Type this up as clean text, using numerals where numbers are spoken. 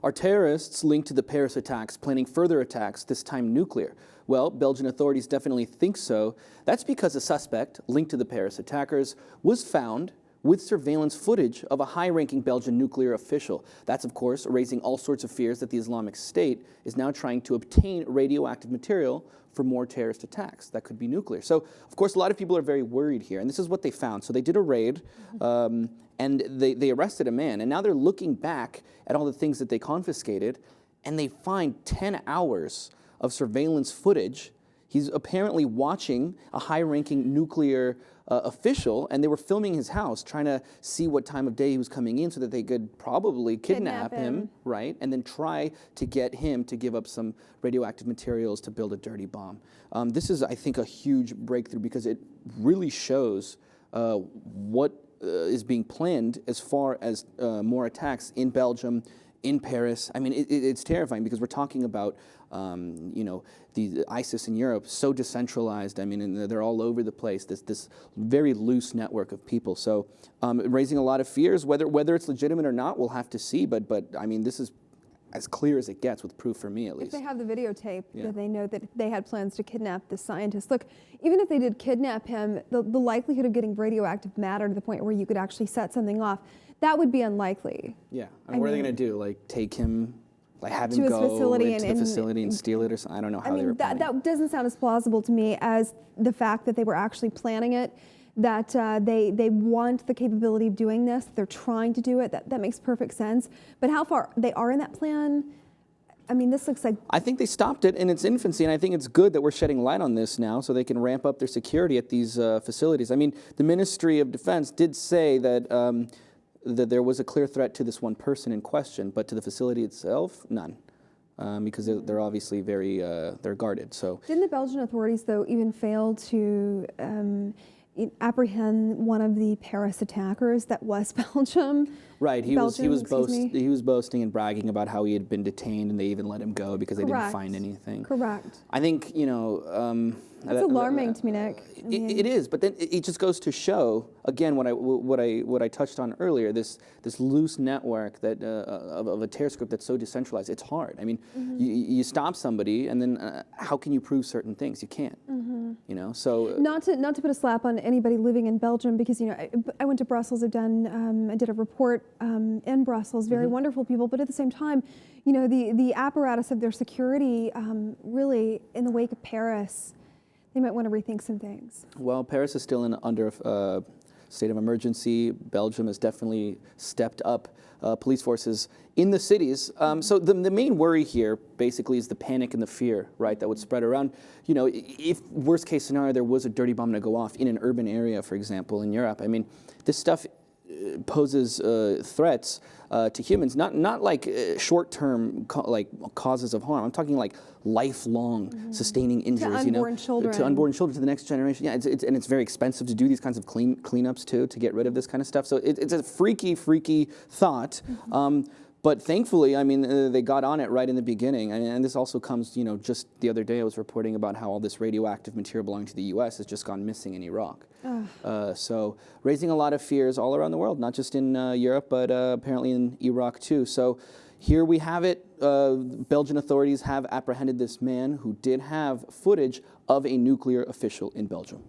Are terrorists linked to the Paris attacks planning further attacks, this time nuclear? Well, Belgian authorities definitely think so. That's because a suspect linked to the Paris attackers was found with surveillance footage of a high-ranking Belgian nuclear official. That's, of course, raising all sorts of fears that the Islamic State is now trying to obtain radioactive material for more terrorist attacks. That could be nuclear. So, of course, a lot of people are very worried here, and this is what they found. So they did a raid, and they arrested a man, and now they're looking back at all the things that they confiscated, and they find 10 hours of surveillance footage. He's apparently watching a high-ranking nuclear official, and they were filming his house, trying to see what time of day he was coming in so that they could probably kidnap him, right, and then try to get him to give up some radioactive materials to build a dirty bomb. This is, I think, a huge breakthrough because it really shows what is being planned as far as more attacks in Belgium, in Paris. I mean, it's terrifying because we're talking about, you know, the ISIS in Europe, so decentralized. I mean, and they're all over the place. This very loose network of people. So, raising a lot of fears. Whether it's legitimate or not, we'll have to see. But I mean, this is as clear as it gets, with proof for me at least. If they have the videotape, that they know that they had plans to kidnap the scientist. Look, even if they did kidnap him, the likelihood of getting radioactive matter to the point where you could actually set something off, that would be unlikely. Yeah, I mean, what are they going to do? Like take him, like have him go into the facility and steal it or something? I don't know how they were planning. That doesn't sound as plausible to me as the fact that they were actually planning it, that they want the capability of doing this. They're trying to do it. That makes perfect sense. But how far they are in that plan, I mean, this looks like... I think they stopped it in its infancy, and I think it's good that we're shedding light on this now so they can ramp up their security at these facilities. I mean, the Ministry of Defense did say that that there was a clear threat to this one person in question, but to the facility itself, none. Because they're obviously very, they're guarded, so. Didn't the Belgian authorities, though, even fail to apprehend one of the Paris attackers that was Belgium? Right, he was boasting and bragging about how he had been detained, and they even let him go because they didn't find anything. Correct. I think, you know, that's alarming to me, Nick. It is, but then it just goes to show again what I touched on earlier. This loose network that of a terrorist group that's so decentralized. It's hard. I mean, you stop somebody, and then how can you prove certain things? You can't. You know, so not to put a slap on anybody living in Belgium, because you know I went to Brussels. I did a report in Brussels. Very wonderful people, but at the same time, you know, the apparatus of their security really in the wake of Paris. They might want to rethink some things. Well, Paris is still under a state of emergency. Belgium has definitely stepped up police forces in the cities. So the main worry here basically is the panic and the fear, right, that would spread around. You know, if worst case scenario, there was a dirty bomb to go off in an urban area, for example, in Europe. I mean, this stuff poses threats to humans, not like short-term causes of harm. I'm talking like lifelong sustaining injuries, to unborn children. To unborn children, to the next generation. Yeah, and it's very expensive to do these kinds of cleanups too, to get rid of this kind of stuff. So it's a freaky thought. But thankfully, I mean, they got on it right in the beginning. And this also comes, you know, just the other day I was reporting about how all this radioactive material belonging to the U.S. has just gone missing in Iraq. So raising a lot of fears all around the world, not just in Europe, but apparently in Iraq too. So here we have it. Belgian authorities have apprehended this man who did have footage of a nuclear official in Belgium.